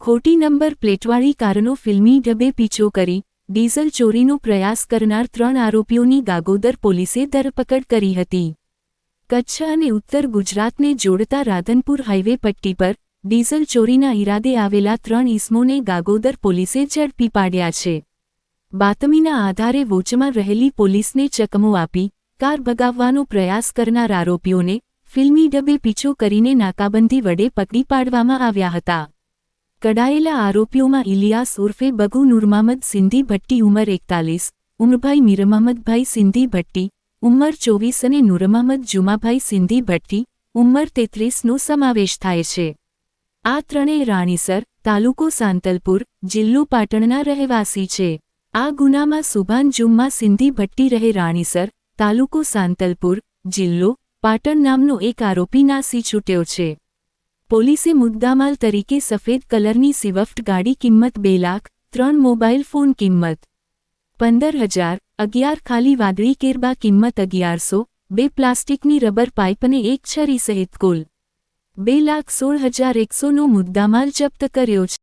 ખોટી નંબર પ્લેટવાળી કારનો ફિલ્મી ઢબે પીછો કરી ડીઝલ ચોરીનો પ્રયાસ કરનાર 3 આરોપીઓની ગાગોદર પોલીસે ધરપકડ કરી હતી। કચ્છ અને ઉત્તર ગુજરાતને જોડતા રાધનપુર હાઈવે પટ્ટી પર ડીઝલ ચોરીના ઈરાદે આવેલા 3 ઈસમોને ગાગોદર પોલીસે ઝડપી પાડ્યા છે। બાતમીના આધારે વોચમાં રહેલી પોલીસને ચકમો આપી કાર ભગાવવાનો પ્રયાસ કરનાર આરોપીઓને ફિલ્મી ઢબે પીછો કરીને નાકાબંધી વડે પકડી પાડવામાં આવ્યા હતા। કડાયેલા આરોપીઓમાં ઇલિયાસ ઉર્ફે બગુ નૂરમહમદ સિંધી ભટ્ટી ઉંમર 41, ઉમરભાઈ મીરમહમદભાઈ સિંધી ભટ્ટી ઉંમર 24 અને નૂરમહમદ જુમાભાઈ સિંધી ભટ્ટી ઉંમર 33નો સમાવેશ થાય છે। આ ત્રણેય રાણીસર, તાલુકો સાંતલપુર, જિલ્લો પાટણના રહેવાસી છે। આ ગુનામાં સુભાન જુમ્મા સિંધી ભટ્ટી રહે રાણીસર, તાલુકો સાંતલપુર, જિલ્લો પાટણ નામનો એક આરોપી નાસી છૂટ્યો છે। પોલીસે મુદ્દામાલ તરીકે સફેદ કલરની સ્વિફ્ટ ગાડી કિંમત 2 લાખ, 3 મોબાઈલ ફોન કિંમત 15,000, 11 ખાલી વાદળી કેરબા કિંમત 1100, 2 પ્લાસ્ટિકની રબર પાઇપ અને 1 છરી સહિત કુલ 2,16,100નો મુદ્દામાલ જપ્ત કર્યો છે।